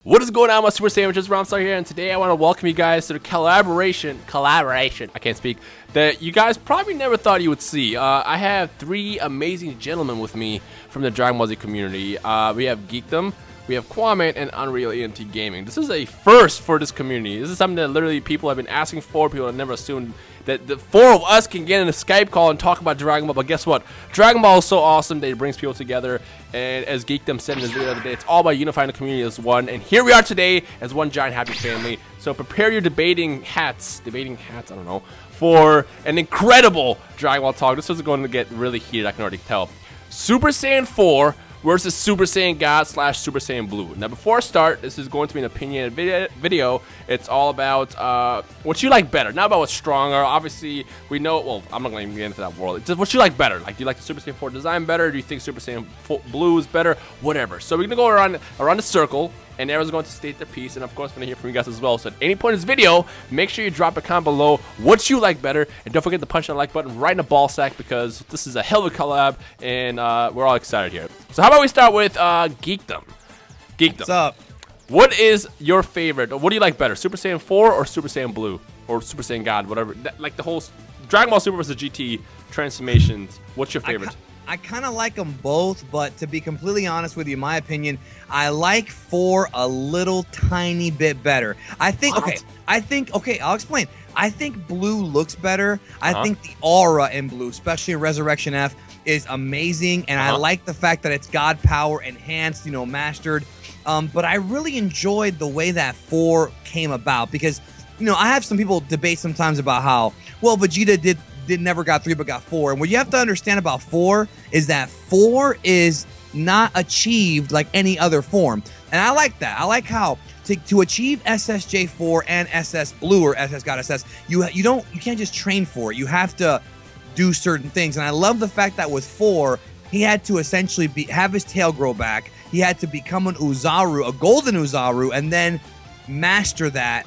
What is going on, my Super Sandwiches? Rhymestyle here, and today I want to welcome you guys to the collaboration, I can't speak, that you guys probably never thought you would see. I have three amazing gentlemen with me from the Dragon Ball Z community. We have Geekdom, we have Kwame, and Unreal ENT Gaming. This is a first for this community. This is something that literally people have been asking for. People have never assumed that the four of us can get in a Skype call and talk about Dragon Ball, but guess what? Dragon Ball is so awesome that it brings people together, and as Geekdom said in his video the other day, it's all about unifying the community as one, and here we are today as one giant happy family. So prepare your debating hats, I don't know, for an incredible Dragon Ball talk. This is going to get really heated, I can already tell. Super Saiyan 4 versus Super Saiyan God / Super Saiyan Blue. Now, before I start, this is going to be an opinion video. It's all about what you like better, not about what's stronger. Obviously, we know. Well, I'm not going to get into that world. It's just what you like better. Like, do you like the Super Saiyan 4 design better? Do you think Super Saiyan Blue is better? Whatever. So we're gonna go around the circle, and everyone's going to state their piece, and of course, I'm gonna hear from you guys as well. So at any point in this video, make sure you drop a comment below what you like better, and don't forget to punch that like button right in the ball sack because this is a hell of a collab, and we're all excited here. So how about we start with Geekdom? What's up? What is your favorite? What do you like better, Super Saiyan 4 or Super Saiyan Blue? Or Super Saiyan God, whatever. Like the whole Dragon Ball Super vs. GT transformations. What's your favorite? I kind of like them both, but to be completely honest with you, my opinion, I like 4 a little tiny bit better. I think, okay, I'll explain. I think Blue looks better. I think the aura in Blue, especially in Resurrection F, is amazing, and I like the fact that it's God power enhanced, you know, mastered. But I really enjoyed the way that 4 came about because, you know, I have some people debate sometimes about how, well, Vegeta never got 3 but got 4. And what you have to understand about 4 is that 4 is not achieved like any other form. And I like that. I like how to achieve SSJ4 and SS Blue or SS God SS, you can't just train for it. You have to do certain things. And I love the fact that with 4, he had to essentially have his tail grow back. He had to become an Uzaru, a golden Uzaru, and then master that,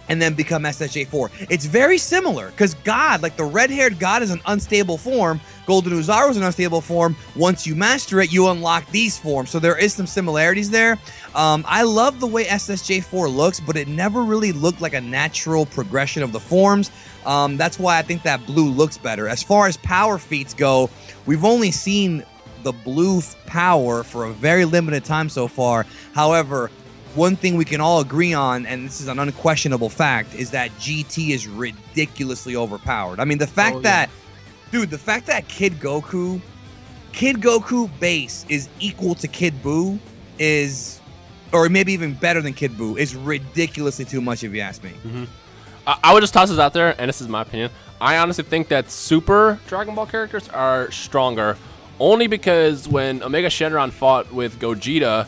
and then become SSJ4. It's very similar, because God, like the red-haired God is an unstable form, Golden Uzaru is an unstable form. Once you master it, you unlock these forms. So there is some similarities there. I love the way SSJ4 looks, but it never really looked like a natural progression of the forms. That's why I think that Blue looks better. As far as power feats go, we've only seen the Blue power for a very limited time so far. However, one thing we can all agree on, and this is an unquestionable fact, is that GT is ridiculously overpowered. I mean, the fact that, dude, the fact that Kid Goku base is equal to Kid Buu is, or maybe even better than Kid Buu, is ridiculously too much if you ask me. I would just toss this out there, and this is my opinion. I honestly think that Super Dragon Ball characters are stronger, only because when Omega Shenron fought with Gogeta,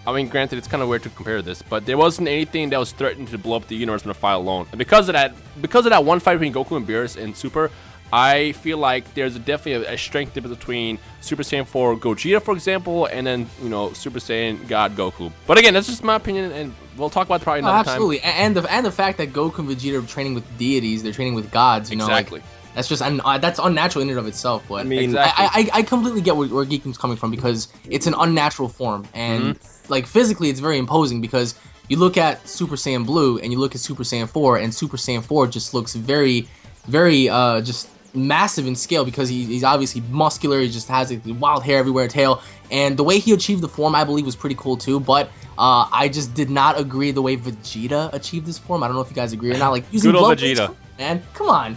I mean, granted, it's kind of weird to compare this, but there wasn't anything that was threatening to blow up the universe in a fight alone. And because of that one fight between Goku and Beerus in Super, I feel like there's definitely a strength difference between Super Saiyan 4 Gogeta, for example, and then, you know, Super Saiyan God Goku. But again, that's just my opinion, and we'll talk about it probably another time. Absolutely, and the fact that Goku and Vegeta are training with deities, they're training with gods, you know. Exactly. Like, that's just that's unnatural in and of itself. But I mean, exactly. I completely get where Geekdom's coming from because it's an unnatural form, and like physically, it's very imposing because you look at Super Saiyan Blue and you look at Super Saiyan 4, and Super Saiyan 4 just looks very, very just massive in scale because he's obviously muscular. He just has wild hair everywhere, tail, and the way he achieved the form, I believe, was pretty cool too. But I just did not agree the way Vegeta achieved this form. I don't know if you guys agree or not. Like using good old Vegeta, man, come on.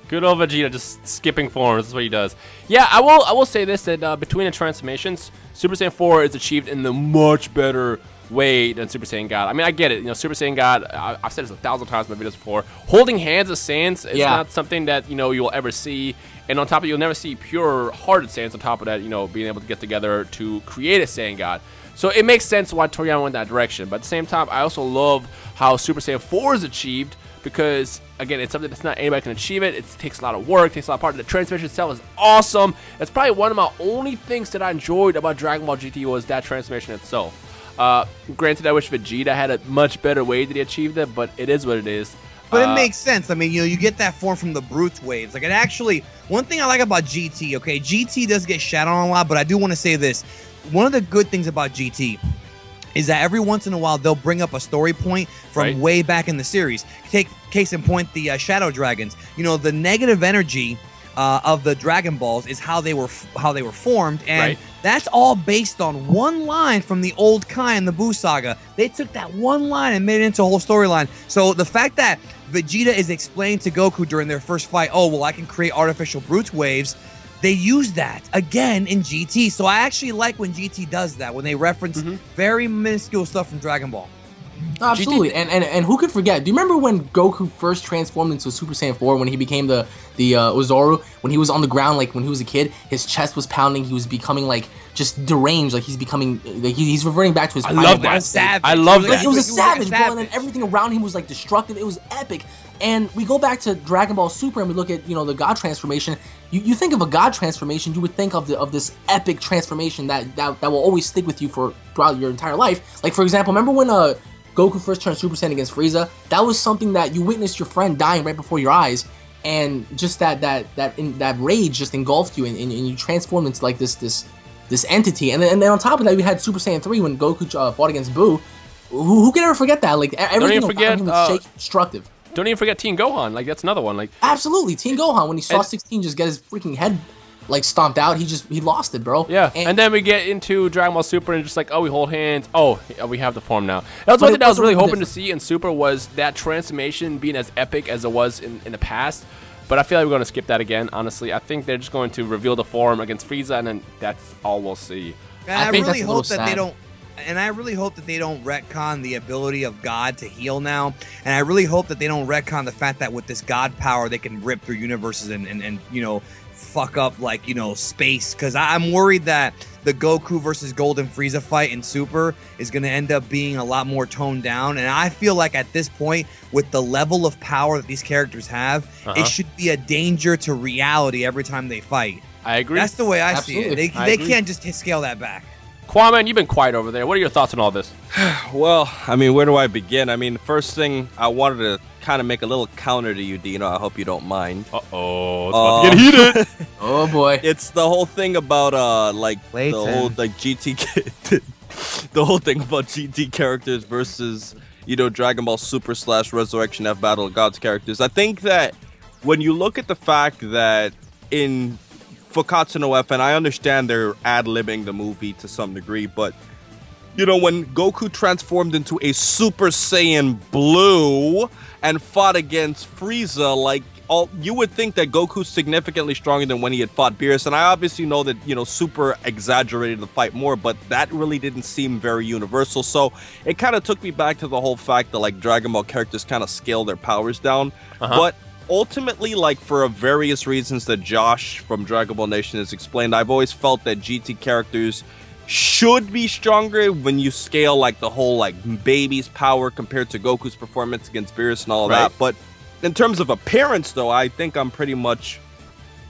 Good old Vegeta just skipping forms. That's what he does. Yeah, I will say this, that between the transformations, Super Saiyan 4 is achieved in the much better way than Super Saiyan God. I mean, I get it. You know, Super Saiyan God, I've said this 1,000 times in my videos before. Holding hands as Saiyans is not something that, you know, you'll ever see. And on top of it, you'll never see pure hearted Saiyans on top of that, you know, being able to get together to create a Saiyan God. So it makes sense why Toriyama went that direction. But at the same time, I also love how Super Saiyan 4 is achieved because, again, it's something that's not anybody can achieve it. It takes a lot of work, takes a lot of part. The transformation itself is awesome. That's probably one of my only things that I enjoyed about Dragon Ball GT was that transformation itself. Granted, I wish Vegeta had a much better way that he achieved it, but it is what it is. But it makes sense. I mean, you know, you get that form from the Brute waves. Like, it actually, one thing I like about GT, okay, GT does get shat on a lot, but I do want to say this. One of the good things about GT is that every once in a while they'll bring up a story point from way back in the series. Take case in point the Shadow Dragons. You know, the negative energy of the Dragon Balls is how they were formed, and that's all based on one line from the old Kai in the Buu saga. They took that one line and made it into a whole storyline. So the fact that Vegeta is explaining to Goku during their first fight, oh well, I can create artificial brute waves. They use that again in GT. So I actually like when GT does that, when they reference very minuscule stuff from Dragon Ball. Absolutely, and who could forget? Do you remember when Goku first transformed into Super Saiyan 4 when he became the Ozoru? When he was on the ground, like when he was a kid, his chest was pounding. He was becoming like just deranged. Like he's becoming, like he's reverting back to his. I love that. I love that. Like, it was a savage, bro, and then everything around him was like destructive. It was epic. And we go back to Dragon Ball Super and we look at, you know, the God transformation. You think of a God transformation, you would think of this epic transformation that will always stick with you throughout your entire life. Like for example, remember when Goku first turned Super Saiyan against Frieza? That was something that you witnessed your friend dying right before your eyes, and just that rage just engulfed you, and you transformed into like this entity. And then on top of that, we had Super Saiyan 3 when Goku fought against Buu. Who can ever forget that? Like everything about him was destructive. Don't even forget Teen Gohan. Like that's another one. Like absolutely, Teen Gohan when he saw 16 just get his freaking head like stomped out, he lost it, bro. Yeah, and then we get into Dragon Ball Super and just like, oh, we hold hands. Oh, we have the form now. That was one thing I was really hoping to see in Super, was that transformation being as epic as it was in the past. But I feel like we're going to skip that again, honestly. I think they're just going to reveal the form against Frieza, and then that's all we'll see. And I really hope that they don't. And I really hope that they don't retcon the ability of God to heal now. And I really hope that they don't retcon the fact that with this God power, they can rip through universes and you know, fuck up, like, you know, space. Because I'm worried that the Goku versus Golden Frieza fight in Super is going to end up being a lot more toned down. And I feel like at this point, with the level of power that these characters have, it should be a danger to reality every time they fight. I agree. That's the way I see it. They can't just scale that back. Kwame, you've been quiet over there. What are your thoughts on all this? Well, I mean, where do I begin? I mean, the first thing, I wanted to kind of make a little counter to you, Dino. I hope you don't mind. Uh-oh, it's about to get heated. Oh, boy. It's the whole thing about, like, the whole, like, GT... the whole thing about GT characters versus, you know, Dragon Ball Super / Resurrection F Battle of Gods characters. I think that when you look at the fact that in Fukatsu no F, and I understand they're ad-libbing the movie to some degree, but, you know, when Goku transformed into a Super Saiyan Blue and fought against Frieza, like, you would think that Goku's significantly stronger than when he had fought Beerus, and I obviously know that, you know, Super exaggerated the fight more, but that really didn't seem very universal, so it kind of took me back to the whole fact that, like, Dragon Ball characters kind of scale their powers down, but ultimately, like, for various reasons that Josh from Dragon Ball Nation has explained, I've always felt that GT characters should be stronger when you scale, like, the whole, like, baby's power compared to Goku's performance against Beerus and all that. But in terms of appearance, though, I think I'm pretty much,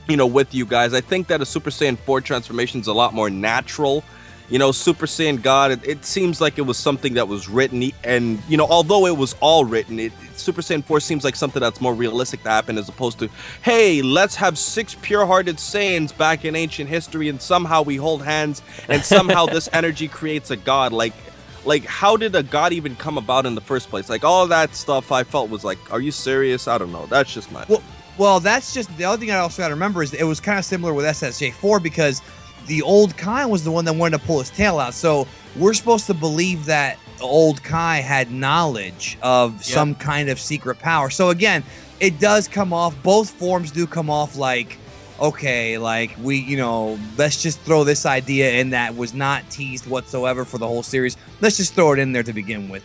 you know, with you guys. I think that a Super Saiyan 4 transformation is a lot more natural. You know, Super Saiyan God, it seems like it was something that was written, and, you know, although it was all written, Super Saiyan 4 seems like something that's more realistic to happen as opposed to, hey, let's have 6 pure-hearted Saiyans back in ancient history, and somehow we hold hands, and somehow this energy creates a God. Like, how did a God even come about in the first place? Like, all that stuff I felt was like, are you serious? I don't know. That's just my... Well, that's just... The other thing I also got to remember is it was kind of similar with SSJ4 because the old Kai was the one that wanted to pull his tail out. So we're supposed to believe that the old Kai had knowledge of some kind of secret power. So again, it does come off, both forms do come off like, okay, like we, you know, let's just throw this idea in that was not teased whatsoever for the whole series. Let's just throw it in there to begin with.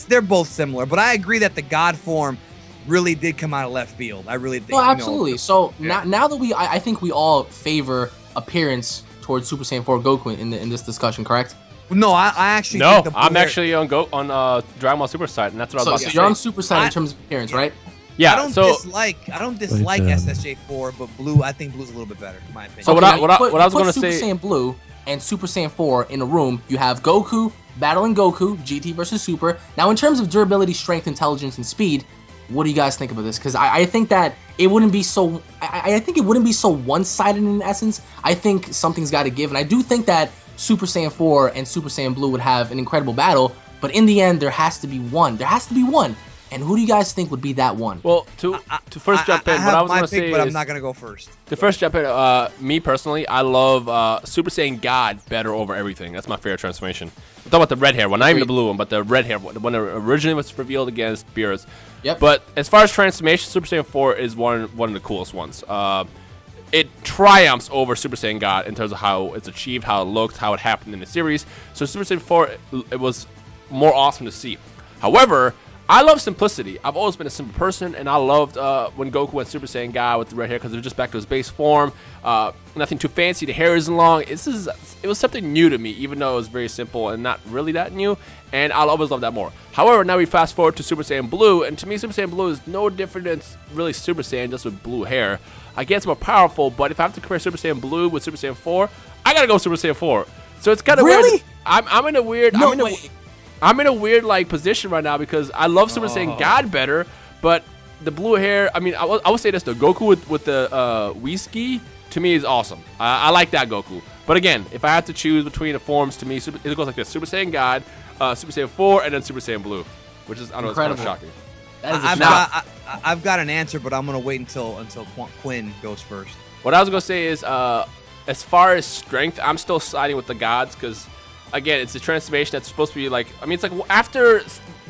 They're both similar, but I agree that the God form really did come out of left field. I really think. Oh, absolutely. So now that I think we all favor appearance towards Super Saiyan 4 Goku in this discussion, correct? No, I actually no. think I'm actually on Dragon Ball Super side, and that's what I was about to say. You're on Super side in terms of appearance, right? Yeah. I don't dislike SSJ4, but Blue, I think Blue's a little bit better, in my opinion. So what I was going to say, Super Saiyan Blue and Super Saiyan 4 in a room. You have Goku battling Goku, GT versus Super. Now, in terms of durability, strength, intelligence, and speed, what do you guys think about this? Because I think that it wouldn't be so. I think it wouldn't be so one-sided in essence. I think something's got to give, and I do think that Super Saiyan 4 and Super Saiyan Blue would have an incredible battle, but in the end, there has to be one. There has to be one. And who do you guys think would be that one? Well, to first jump in, what I was going to say is... but I'm not going to go first. To first jump in, me personally, I love Super Saiyan God better over everything. That's my favorite transformation. I'm talking about the red hair one, not even the blue one, but the red hair one, the one that originally was revealed against Beerus. Yep. But as far as transformation, Super Saiyan 4 is one of the coolest ones. It triumphs over Super Saiyan God in terms of how it's achieved, how it looked, how it happened in the series. So Super Saiyan 4, it was more awesome to see. However, I love simplicity. I've always been a simple person, and I loved when Goku went Super Saiyan God with the red hair because it was just back to his base form. Nothing too fancy. The hair isn't long. It was something new to me, even though it was very simple and not really that new. And I'll always love that more. However, now we fast forward to Super Saiyan Blue, and to me, Super Saiyan Blue is no different than really Super Saiyan, just with blue hair. I guess it's more powerful, but if I have to compare Super Saiyan Blue with Super Saiyan 4, I gotta go Super Saiyan 4. So it's kind of weird. I'm in a weird. I'm in a weird like position right now because I love Super Saiyan God better, but the blue hair. I mean, I would say this: the Goku with the whiskey to me is awesome. I like that Goku. But again, if I had to choose between the forms, to me, it goes like this: Super Saiyan God, Super Saiyan 4, and then Super Saiyan Blue, which is I don't know, it's kind of shocking. I've got an answer, but I'm gonna wait until Quinn goes first. What I was gonna say is, as far as strength, I'm still siding with the gods because. Again, it's a transformation that's supposed to be like... I mean, it's like after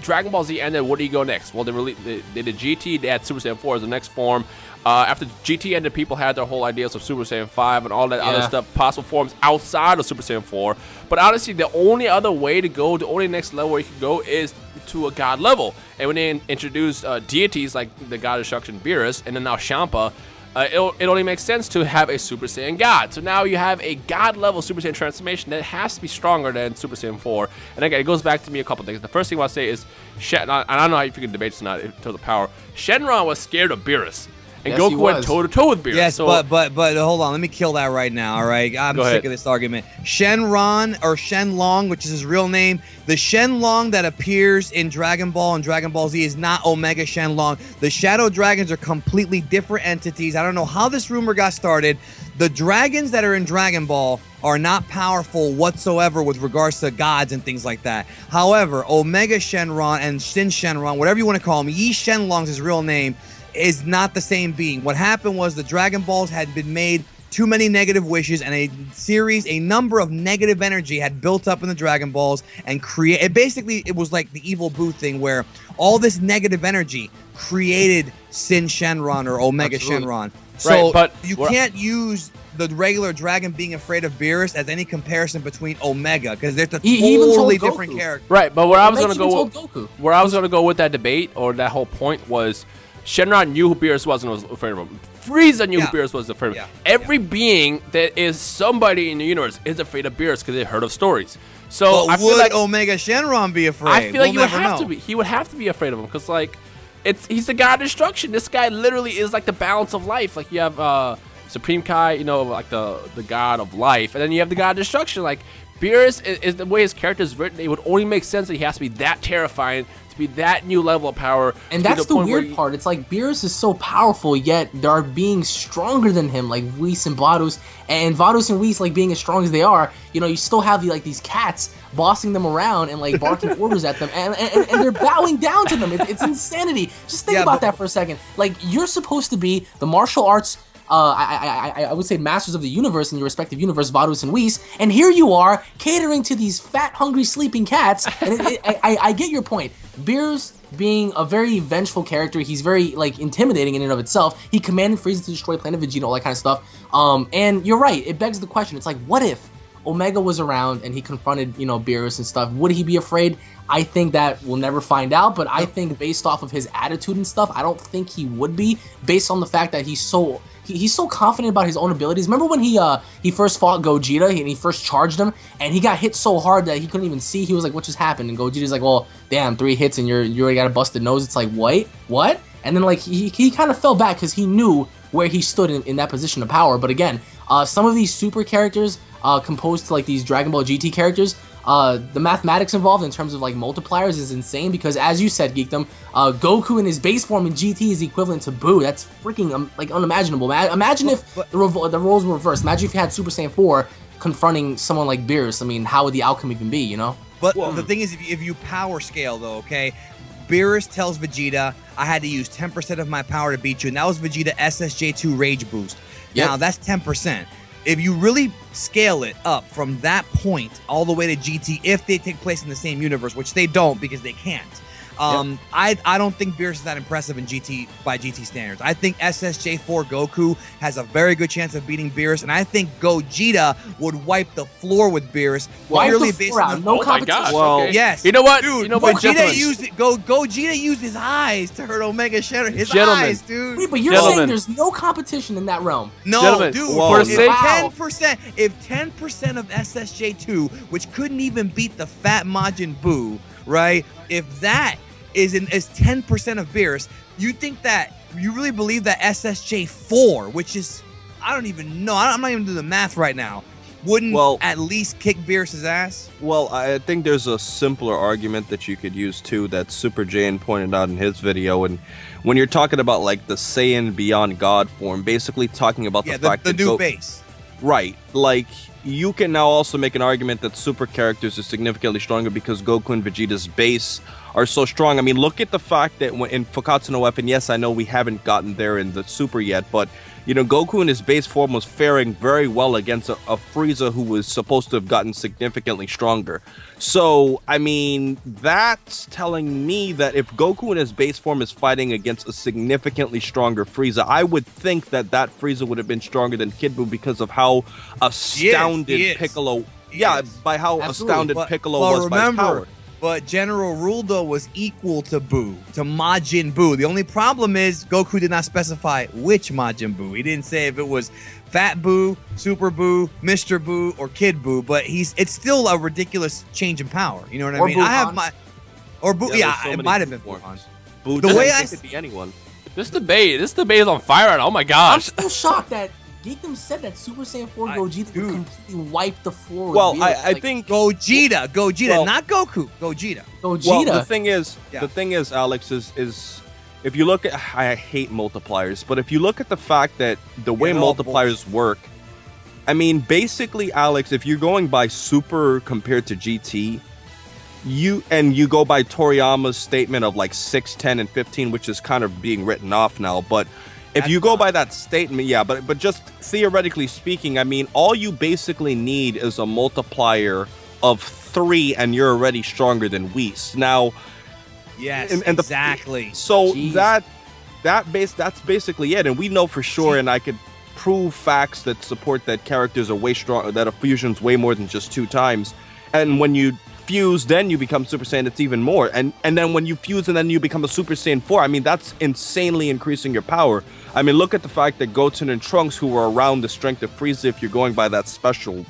Dragon Ball Z ended, where do you go next? Well, they did GT, they had Super Saiyan 4 as the next form. After GT ended, people had their whole ideas of Super Saiyan 5 and all that other stuff, possible forms outside of Super Saiyan 4. But honestly, the only other way to go, the only next level where you can go is to a god level. And when they introduced deities like the God of Destruction Beerus, and then now Champa, it only makes sense to have a Super Saiyan God. So now you have a God level Super Saiyan transformation that has to be stronger than Super Saiyan 4. And again, it goes back to me a couple things. The first thing I want to say is, and I don't know if you can debate this or not in terms of power, Shenron was scared of Beerus. And Goku went toe-to-toe with Beerus. Yes, so, but hold on. Let me kill that right now, all right? I'm sick of this argument. Shenron, or Shenlong, which is his real name, the Shenlong that appears in Dragon Ball and Dragon Ball Z is not Omega Shenlong. The Shadow Dragons are completely different entities. I don't know how this rumor got started. The dragons that are in Dragon Ball are not powerful whatsoever with regards to gods and things like that. However, Omega Shenron and Shin Shenron, whatever you want to call him, Yi Shenlong's his real name, is not the same being. What happened was the Dragon Balls had been made too many negative wishes, and a number of negative energy had built up in the Dragon Balls and basically it was like the Evil Boo thing where all this negative energy created Sin Shenron or Omega Shenron. So but you can't use the regular dragon being afraid of Beerus as any comparison between Omega because they're totally different characters. Right, but where I was going to go with that debate or that whole point was Shenron knew who Beerus was and was afraid of him. Frieza knew who Beerus was afraid of him. Every being that is somebody in the universe is afraid of Beerus because they heard of stories. So but would like Omega Shenron be afraid? I feel like he would have to be afraid of him because like he's the god of destruction. This guy literally is like the balance of life. Like you have Supreme Kai, you know, like the god of life, and then you have the god of destruction. Like Beerus is the way his character is written. It would only make sense that he has to be that terrifying. Be that new level of power. And that's the weird part. It's like Beerus is so powerful, yet there are beings stronger than him, like Whis and Vados. And Vados and Whis, like being as strong as they are, you know, you still have these cats bossing them around and like barking orders at them, and they're bowing down to them. It's insanity. Just think about that for a second. Like you're supposed to be the martial arts. I would say masters of the universe in your respective universe, Vados and Whis, and here you are catering to these fat, hungry, sleeping cats. And I get your point. Beerus being a very vengeful character, he's very like intimidating in and of itself. He commanded Frieza to destroy Planet Vegeta, all that kind of stuff. And you're right. It begs the question. It's like, what if Omega was around and he confronted, you know, Beerus and stuff? Would he be afraid? I think that we'll never find out, but I think based off of his attitude and stuff, I don't think he would be, based on the fact that he's so confident about his own abilities. Remember when he first fought Gogeta and he first charged him and he got hit so hard that he couldn't even see? He was like, what just happened? And Gogeta's like, well, damn, 3 hits and you already got a busted nose. It's like, wait, what? And then like he kind of fell back because he knew where he stood in that position of power. But again, some of these super characters composed to like these Dragon Ball GT characters, the mathematics involved in terms of like multipliers is insane because, as you said, Geekdom, Goku in his base form in GT is equivalent to Boo. That's freaking like unimaginable. Imagine if the roles were reversed. Imagine if you had Super Saiyan 4 confronting someone like Beerus, I mean, how would the outcome even be, you know? But the thing is, if you power scale, though, okay, Beerus tells Vegeta, I had to use 10% of my power to beat you, and that was Vegeta SSJ4 Rage Boost. Yep. Now, that's 10%. If you really scale it up from that point all the way to GT, if they take place in the same universe, which they don't because they can't, I don't think Beerus is that impressive in GT by GT standards. I think SSJ4 Goku has a very good chance of beating Beerus, and I think Gogeta would wipe the floor with Beerus. Purely based on no competition. Gosh, Well, okay. Yes, You know what? dude? You know what, Gogeta used his eyes to hurt Omega Shadow. His Gentlemen. eyes, dude. Wait, but you're saying there's no competition in that realm? No, Gentlemen, dude. well, if for sake- 10%, if 10% of SSJ2, which couldn't even beat the fat Majin Buu, right? If that is 10% of Beerus, you really believe that SSJ4, which is, I don't even know, I'm not even doing the math right now, wouldn't at least kick Beerus's ass? Well, I think there's a simpler argument that you could use too that Super Jane pointed out in his video, and when you're talking about like the Saiyan Beyond God form, basically talking about the fact the that new base. Right, like you can now also make an argument that super characters are significantly stronger because Goku and Vegeta's base are so strong. I mean, look at the fact that when in Fukkatsu no F, and yes, I know we haven't gotten there in the Super yet, but you know, Goku in his base form was faring very well against a Frieza who was supposed to have gotten significantly stronger. So, I mean, that's telling me that if Goku in his base form is fighting against a significantly stronger Frieza, I would think that that Frieza would have been stronger than Kid Buu because of how astounded Piccolo... Yeah, by how astounded Piccolo was by his power. But General Ruldo was equal to Buu, to Majin Buu. The only problem is Goku did not specify which Majin Buu. He didn't say if it was Fat Buu, Super Buu, Mr. Buu, or Kid Buu. But it's still a ridiculous change in power. You know what I mean? Buhan. I have my Buu. Yeah, so it might have been forms. Buhan. Buu The way could be anyone. This debate is on fire right now. Oh my I'm gosh. still shocked that Geekdom said that Super Saiyan 4 Gogeta would completely wipe the floor with Well, Beerus. I think Gogeta, Well- not Goku. Gogeta. Gogeta. Well, the thing is, Alex, is if you look at, I hate multipliers, but if you look at the fact that the way they're all multipliers work, I mean, basically, Alex, if you're going by Super compared to GT, you go by Toriyama's statement of like 6, 10, and 15, which is kind of being written off now, but if you go by that statement, yeah, but just theoretically speaking, I mean, all you basically need is a multiplier of 3, and you're already stronger than Whis. Now, Yes, and exactly. So Jeez. that's basically it, and we know for sure, and I could prove facts that support that characters are way stronger, that a fusion's way more than just 2 times, and when you fuse, then you become Super Saiyan, it's even more, and then when you fuse and then you become a Super Saiyan 4, I mean, that's insanely increasing your power. I mean, look at the fact that Goten and Trunks, who were around the strength of Frieza, if you're going by that special,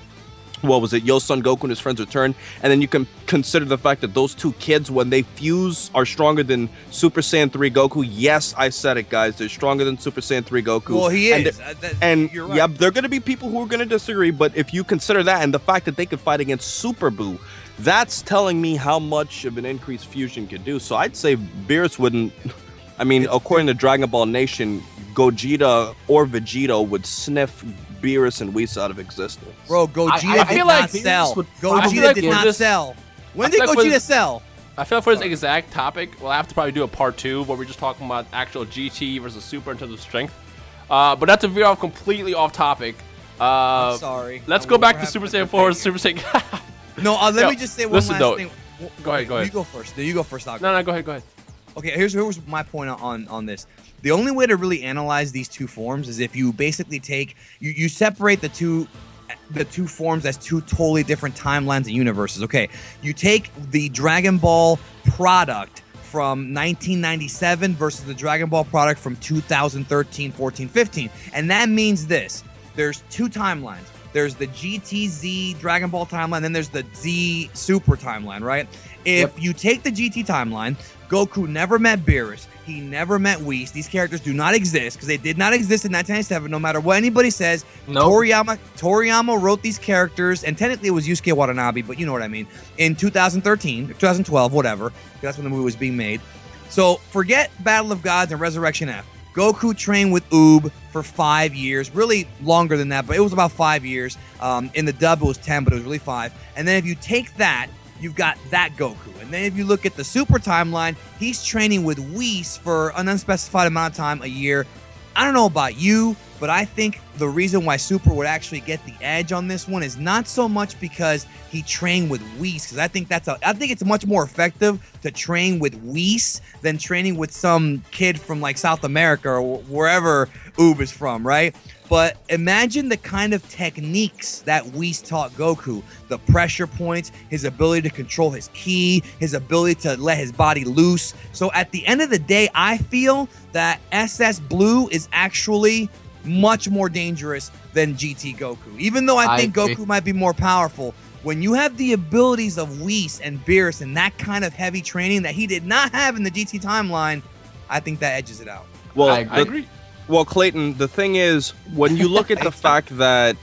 what was it, Yosun Goku and his friends return, and then you can consider the fact that those 2 kids, when they fuse, are stronger than Super Saiyan 3 Goku. Yes, I said it, guys, they're stronger than Super Saiyan 3 Goku. Well, he is. And you're right. yeah, there are going to be people who are going to disagree, but if you consider that and the fact that they could fight against Super Buu, that's telling me how much of an increased fusion could do. So I'd say Beerus wouldn't... I mean, according to Dragon Ball Nation, Gogeta or Vegeta would sniff Beerus and Whis out of existence. Bro, Gogeta I did feel not like Beerus sell. would Gogeta probably did for not this- sell. When I did feel like for Gogeta this- sell? I feel like for this exact topic, we'll have to probably do a part 2 where we're just talking about actual GT versus Super in terms of strength. But that's a veer off completely off topic. I'm sorry. Let's go back to Super Saiyan 4 and Super Saiyan. No, let me just say one listen, last though. thing. Go ahead. You go first. You go first. No, go ahead. Okay, here's my point on this. The only way to really analyze these 2 forms is if you basically take you separate the two forms as 2 totally different timelines and universes. Okay, you take the Dragon Ball product from 1997 versus the Dragon Ball product from 2013, 14, 15, and that means this: there's 2 timelines. There's the GTZ Dragon Ball timeline, then there's the Z Super timeline, right? If you take the GT timeline, Goku never met Beerus. He never met Whis. These characters do not exist because they did not exist in 1997, no matter what anybody says. Nope. Toriyama wrote these characters, and technically it was Yusuke Watanabe, but you know what I mean, in 2013, 2012, whatever. That's when the movie was being made. So forget Battle of Gods and Resurrection F. Goku trained with Oob for 5 years, really longer than that, but it was about 5 years. In the dub, it was 10, but it was really 5. And then if you take that, you've got that Goku. And then if you look at the Super timeline, he's training with Whis for an unspecified amount of time, a year. I don't know about you, but I think the reason why Super would actually get the edge on this one is not so much because he trained with Whis, because I think it's much more effective to train with Whis than training with some kid from like South America or wherever Oob is from, right? But imagine the kind of techniques that Whis taught Goku. The pressure points, his ability to control his ki, his ability to let his body loose. So at the end of the day, I feel that SS Blue is actually much more dangerous than GT Goku. Even though I think Goku might be more powerful, when you have the abilities of Whis and Beerus and that kind of heavy training that he did not have in the GT timeline, I think that edges it out. Well, I agree. Well, Clayton, the thing is, when you look at the fact that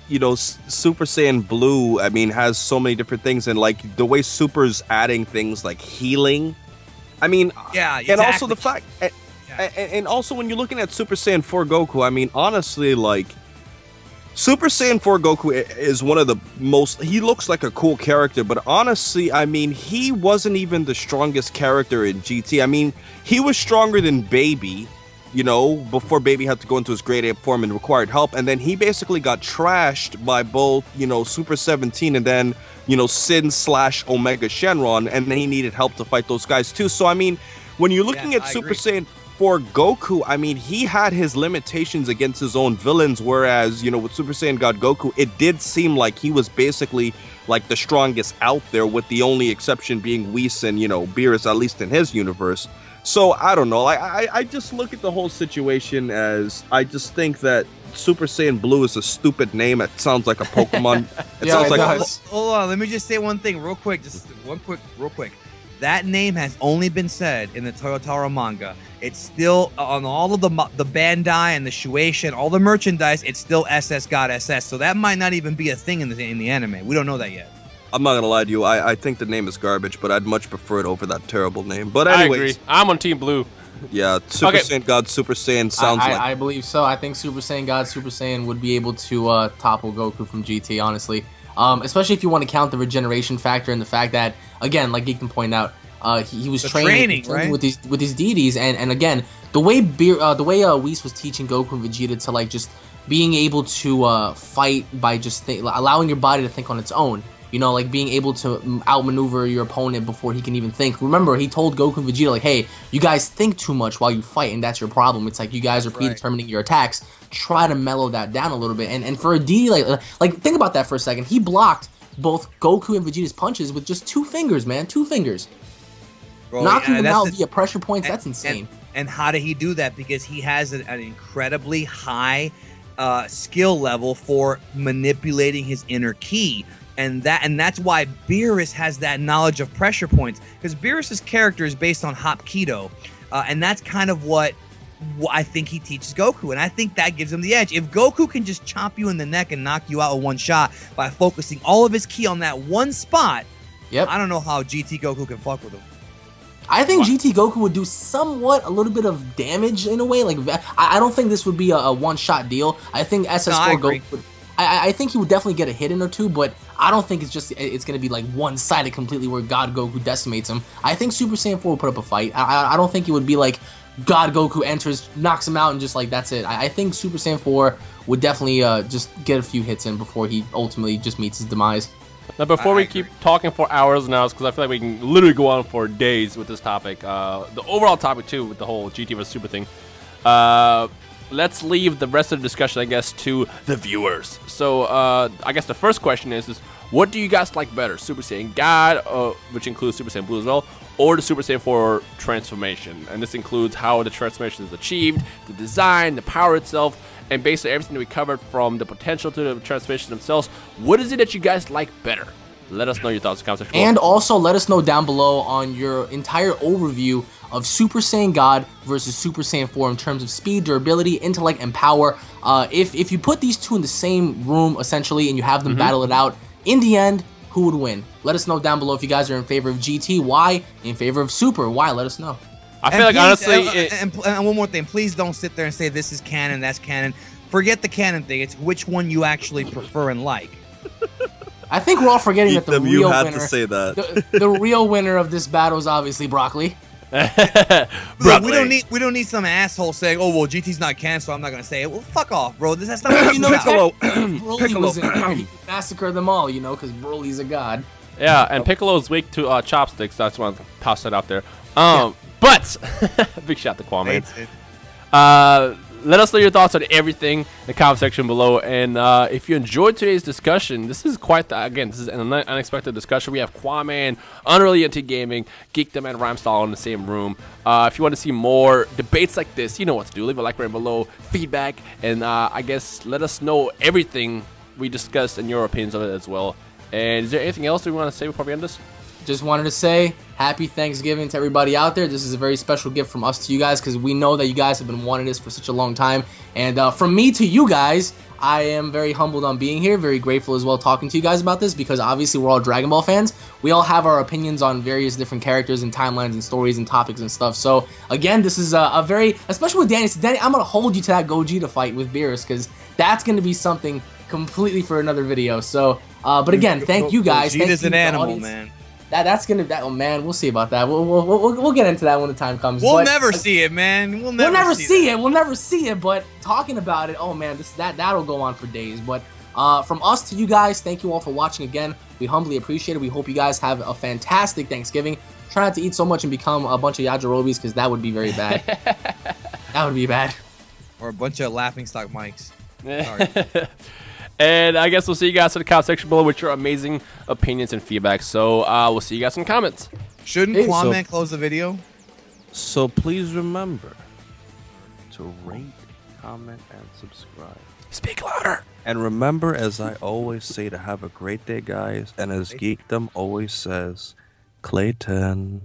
you know, Super Saiyan Blue, I mean, has so many different things, and like the way Super's adding things like healing, I mean, yeah, exactly. And also the fact, and also when you're looking at Super Saiyan 4 Goku, I mean, honestly, like Super Saiyan 4 Goku is one of the most, he looks like a cool character, but honestly, I mean, he wasn't even the strongest character in GT. I mean, he was stronger than Baby, you know, before Baby had to go into his grade 8 form and required help, and then he basically got trashed by both, you know, Super 17 and then, you know, Sin / Omega Shenron, and then he needed help to fight those guys too. So, I mean, when you're looking at Super Saiyan 4 Goku, I mean, he had his limitations against his own villains, whereas, you know, with Super Saiyan God Goku, it did seem like he was basically like the strongest out there, with the only exception being Whis and, you know, Beerus, at least in his universe. So, I don't know. I just look at the whole situation as, I just think that Super Saiyan Blue is a stupid name. It sounds like a Pokemon. It sounds like Hold on, let me just say one thing real quick. Real quick. That name has only been said in the Toyotaro manga. It's still on all of the Bandai and the Shueisha and all the merchandise. It's still SS God SS. So that might not even be a thing in the anime. We don't know that yet. I'm not gonna lie to you. I think the name is garbage, but I'd much prefer it over that terrible name. But anyways, I agree. I'm on Team Blue. Yeah, Super Saiyan God Super Saiyan sounds like. I believe so. I think Super Saiyan God Super Saiyan would be able to topple Goku from GT, honestly. Especially if you want to count the regeneration factor and the fact that, again, like Geekman pointed out, he was training right? with his deities, and again, the way Whis was teaching Goku and Vegeta to like just being able to fight by just allowing your body to think on its own. You know, like being able to outmaneuver your opponent before he can even think. Remember, he told Goku and Vegeta, like, hey, you guys think too much while you fight, and that's your problem. It's like you guys are predetermining your attacks. Try to mellow that down a little bit. And for a D, like think about that for a second. He blocked both Goku and Vegeta's punches with just 2 fingers, man. 2 fingers. Bro, knocking them out via pressure points, that's insane. And how did he do that? Because he has an incredibly high skill level for manipulating his inner ki. And that's why Beerus has that knowledge of pressure points, because Beerus's character is based on Hapkido, and that's kind of what I think he teaches Goku, and I think that gives him the edge. If Goku can just chop you in the neck and knock you out with one shot by focusing all of his ki on that one spot, I don't know how GT Goku can fuck with him. I think GT Goku would do a little bit of damage in a way. Like I don't think this would be a one-shot deal. I think SS4 Goku would. I think he would definitely get a hit in or two, but I don't think it's going to be like one-sided completely where God Goku decimates him. I think Super Saiyan 4 will put up a fight. I don't think it would be like God Goku enters, knocks him out, and just like that's it. I think Super Saiyan 4 would definitely just get a few hits in before he ultimately just meets his demise. Now, before we keep talking for hours now, because I feel like we can literally go on for days with this topic, the overall topic too, with the whole GT vs Super thing, let's leave the rest of the discussion, I guess, to the viewers. So, I guess the first question is what do you guys like better, Super Saiyan God, which includes Super Saiyan Blue as well, or the Super Saiyan 4 transformation? And this includes how the transformation is achieved, the design, the power itself, and basically everything that we covered from the potential to the transformations themselves. What is it that you guys like better? Let us know your thoughts in the comment section. And also let us know down below on your entire overview of Super Saiyan God versus Super Saiyan 4 in terms of speed, durability, intellect, and power. If you put these two in the same room, essentially, and you have them battle it out, in the end, who would win? Let us know down below if you guys are in favor of GT, why? In favor of Super, why? Let us know. I feel like, honestly... And one more thing. Please don't sit there and say this is canon, that's canon. Forget the canon thing. It's which one you actually prefer and like. I think we're all forgetting that the real you had winner... to say that. The real winner of this battle is obviously Broccoli. Look, we don't need some asshole saying, "Oh well, GT's not canon, so I'm not gonna say it." Well, fuck off, bro. That's not what Piccolo. Broly was in there. He massacred them all, you know, because Broly's a god. Yeah, and Piccolo's weak to chopsticks. That's why I toss that out there. But big shout to Kwame. Let us know your thoughts on everything in the comment section below. And if you enjoyed today's discussion, this is quite again, this is an unexpected discussion. We have Kwame and Unreal Into Gaming, Geekdom, and Rhymestyle in the same room. If you want to see more debates like this, you know what to do. Leave a like right below, feedback, and I guess let us know everything we discussed and your opinions of it as well. And is there anything else we want to say before we end this? Just wanted to say happy Thanksgiving to everybody out there. This is a very special gift from us to you guys because we know that you guys have been wanting this for such a long time. And from me to you guys, I am very humbled on being here, very grateful as well talking to you guys about this because obviously we're all Dragon Ball fans. We all have our opinions on various different characters and timelines and stories and topics and stuff. So again, this is a very, especially with Danny. So Danny, I'm going to hold you to that Gogeta fight with Beerus because that's going to be something completely for another video. So, but again, thank you guys. Gogeta's an animal, man. Oh man, we'll see about that. We'll get into that when the time comes. We'll never see it, man. We'll never see it. We'll never see it. But talking about it, oh man, that'll go on for days. But from us to you guys, thank you all for watching again. We humbly appreciate it. We hope you guys have a fantastic Thanksgiving. Try not to eat so much and become a bunch of Yajirobis because that would be very bad. That would be bad. Or a bunch of laughingstock mics. Sorry. And I guess we'll see you guys in the comment section below with your amazing opinions and feedback. So we'll see you guys in the comments. Shouldn't Kwame close the video? So please remember to rate, comment, and subscribe. Speak louder. And remember, as I always say, to have a great day, guys. And as Geekdom always says, Clayton.